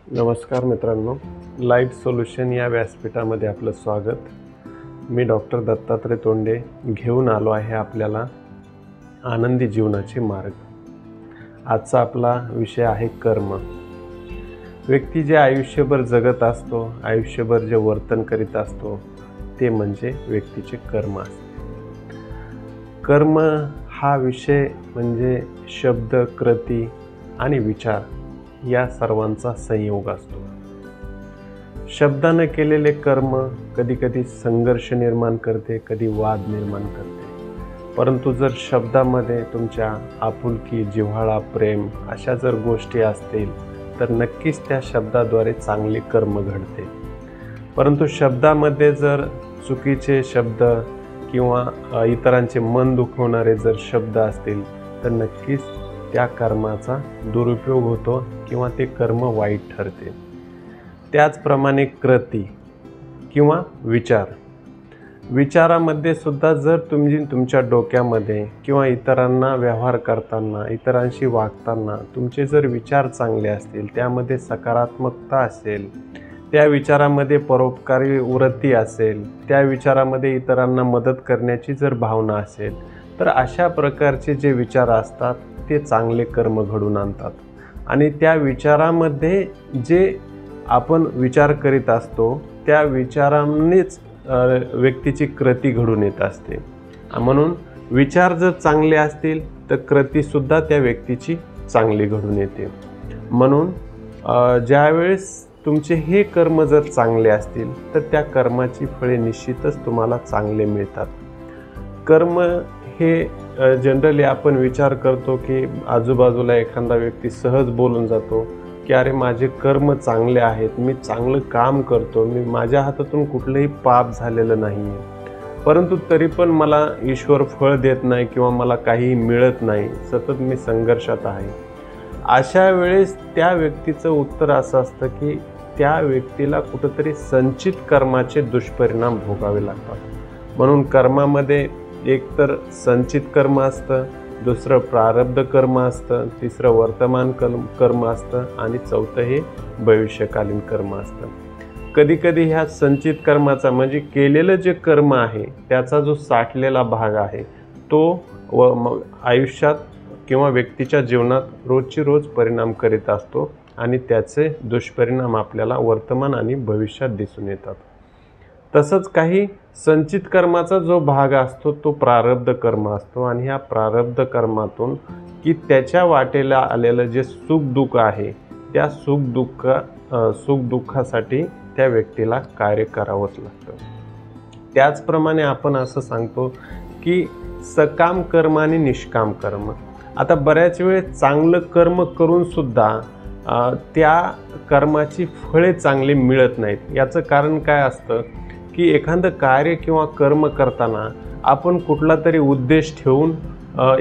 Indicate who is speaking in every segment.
Speaker 1: नमस्कार मित्रांनो, light solution या व्यासपीठामध्ये आपलं स्वागत। मी डॉक्टर दत्तात्रय तोंडे घेऊन आलो आहे आपल्याला आनंदी जीवनाचे मार्ग। आजचा आपला विषय आहे कर्म। व्यक्ती जे आयुष्यभर जगत असतो, आयुष्यभर जे वर्तन करीत असतो ते म्हणजे व्यक्तीचे कर्म असते। कर्म हा विषय म्हणजे शब्द, कृती आणि विचार या सर्वांचा संयोग असतो। शब्दाने केलेले कर्म कधी कधी संघर्ष निर्माण करते, कधी वाद निर्माण करते। परंतु जर शब्दामध्ये तुमच्या आपुलकी, जिव्हाळा, प्रेम अशा जर गोष्टी असतील तर नक्कीच त्या शब्दाद्वारे चांगले कर्म घडते। परंतु शब्दामध्ये जर चुकीचे शब्द किंवा इतरांचे मन दुखवणारे जर शब्द असतील तर नक्कीच त्या कर्माचा दुरुपयोग होतो किंवा ते कर्म वाईट ठरते। त्याचप्रमाणे कृती किंवा विचारामध्ये सुद्धा जर तुम्ही तुमच्या डोक्यामध्ये किंवा इतरांना व्यवहार करताना, इतरांशी वागताना तुमचे जर विचार चांगले असतील, त्यामध्ये सकारात्मकता असेल, त्या विचारामध्ये परोपकारी वृत्ती असेल, त्या विचारामध्ये इतरांना मदत करण्याची जर भावना असेल तर अशा प्रकारचे जे विचार असतात ते चांगले कर्म घडून आणतात। आणि त्या विचारामध्ये जे आपण विचार करीत असतो त्या विचारांनीच व्यक्तीची कृती घडून येत असते। म्हणून विचार जर चांगले असतील तर कृतीसुद्धा त्या व्यक्तीची चांगली घडून येते। म्हणून ज्यावेळेस तुमचे हे कर्म जर चांगले असतील तर त्या कर्माची फळे निश्चितच तुम्हाला चांगले मिळतात। कर्म हे जनरली आपण विचार करतो की आजूबाजूला एखादा व्यक्ती सहज बोलून जातो की अरे माझे कर्म चांगले आहेत, मी चांगलं काम करतो, मी माझ्या हातातून कुठलंही पाप झालेलं नाही आहे, परंतु तरी पण मला ईश्वर फळ देत नाही किंवा मला काही मिळत नाही, सतत मी संघर्षात आहे। अशा वेळेस त्या व्यक्तीचं उत्तर असं असतं की त्या व्यक्तीला कुठंतरी संचित कर्माचे दुष्परिणाम भोगावे लागतात। म्हणून कर्मामध्ये एक तर संचित कर्म असतं, दुसरं प्रारब्ध कर्म असतं, तिसरं वर्तमान कर्म असतं आणि चौथं हे भविष्यकालीन कर्म असतं। कधी कधी ह्या संचित कर्माचा म्हणजे केलेलं जे कर्म आहे त्याचा जो साठलेला भाग आहे तो आयुष्यात किंवा व्यक्तीच्या जीवनात रोजची रोज परिणाम करीत असतो आणि त्याचे दुष्परिणाम आपल्याला वर्तमान आणि भविष्यात दिसून येतात। तसंच काही संचित कर्माचा जो भाग असतो तो प्रारब्ध कर्म असतो आणि ह्या प्रारब्ध कर्मातून की त्याच्या वाटेला आलेलं जे सुख दुःख आहे त्या सुख दुःखासाठी त्या व्यक्तीला कार्य करावंच लागतं। त्याचप्रमाणे आपण असं सांगतो की सकाम कर्म आणि निष्काम कर्म। आता बऱ्याच वेळेस चांगलं कर्म करून सुद्धा त्या कर्माची फळे चांगली मिळत नाहीत। याचं कारण काय असतं की एखादं कार्य किंवा कर्म करताना आपण कुठला तरी उद्देश ठेवून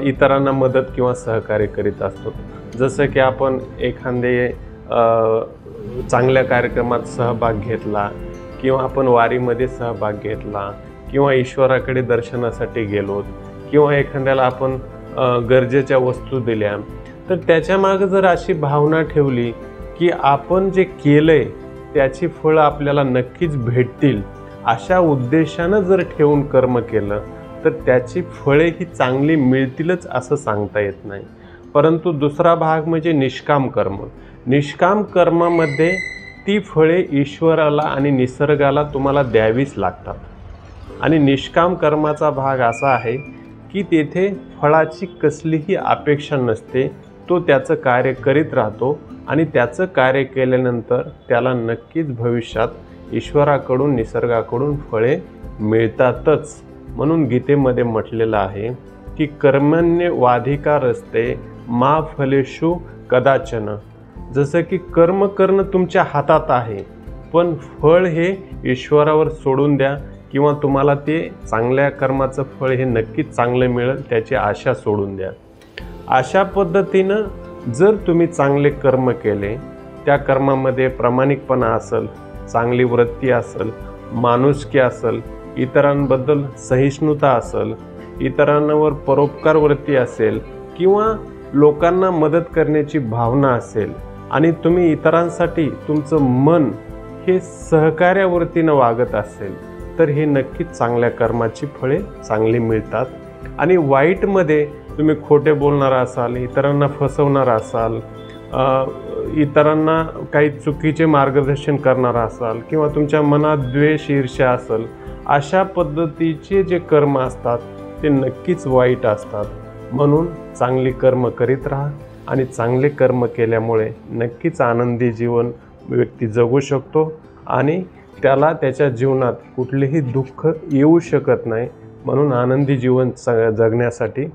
Speaker 1: इतरांना मदत किंवा सहकार्य करीत असतो। जसं की आपण एखादे चांगल्या कार्यक्रमात सहभाग घेतला किंवा आपण वारीमध्ये सहभाग घेतला किंवा ईश्वराकडे दर्शनासाठी गेलो किंवा एखाद्याला आपण गरजेच्या वस्तू दिल्या, तर त्याच्यामागं जर अशी भावना ठेवली की आपण जे केलंय त्याची फळं आपल्याला नक्कीच भेटतील, अशा उद्देशानं जर ठेवून कर्म केलं तर त्याची फळे ही चांगली मिळतीलच असं सांगता येत नाही। परंतु दुसरा भाग म्हणजे निष्काम कर्म। निष्काम कर्मामध्ये ती फळे ईश्वराला आणि निसर्गाला तुम्हाला द्यावीच लागतात। आणि निष्काम कर्माचा भाग असा आहे की तेथे फळाची कसलीही अपेक्षा नसते, तो त्याचं कार्य करीत राहतो आणि त्याचं कार्य केल्यानंतर त्याला नक्कीच भविष्यात ईश्वराकडून, निसर्गाकडून फळे मिळतातच। म्हणून गीतेमध्ये म्हटलेलं आहे की कर्मण्येवाधिकारस्ते मा फलेषु कदाचन। जसं की कर्म करणं तुमच्या हातात आहे, पण फळ हे ईश्वरावर सोडून द्या किंवा तुम्हाला ते चांगल्या कर्माचं फळ हे नक्कीच चांगलं मिळेल त्याची आशा सोडून द्या। अशा पद्धतीनं जर तुम्ही चांगले कर्म केले, त्या कर्मामध्ये प्रामाणिकपणा असेल, चांगली वृत्ती असेल, माणुसकी असेल, इतरांबद्दल सहिष्णुता असेल, इतरांवर परोपकार वृत्ती असेल किंवा लोकांना मदत करण्याची भावना असेल, आणि तुम्ही इतरांसाठी तुमचं मन हे सहकार्यावरतीनं वागत असेल तर हे नक्कीच चांगल्या कर्माची फळे चांगली मिळतात. आणि वाईटमध्ये तुम्ही खोटे बोलणारा असाल, इतरांना फसवणारा असाल, इतरांना काही चुकीचे मार्गदर्शन करणारा असाल किंवा तुमच्या मनात द्वेष ईर्ष्या असेल, अशा पद्धतीचे जे कर्म असतात ते नक्कीच वाईट असतात. म्हणून चांगली कर्म करीत राहा आणि चांगले कर्म केल्यामुळे नक्कीच आनंदी जीवन व्यक्ती जगू शकतो आणि त्याला त्याच्या जीवनात कुठलेही दुःख येऊ शकत नाही. म्हणून आनंदी जीवन जगण्यासाठी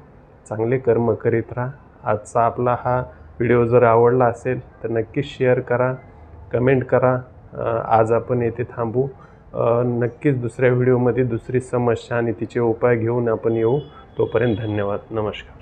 Speaker 1: चांगले कर्म करीत राहा. आजचा आपला हा व्हिडिओ जर आवडला असेल तर नक्कीच शेअर करा, कमेंट करा. आज आपण येथे थांबू. नक्कीच दुसऱ्या व्हिडिओमध्ये दुसरी समस्या आणि तिचे उपाय घेऊन आपण येऊ. तोपर्यंत धन्यवाद. नमस्कार.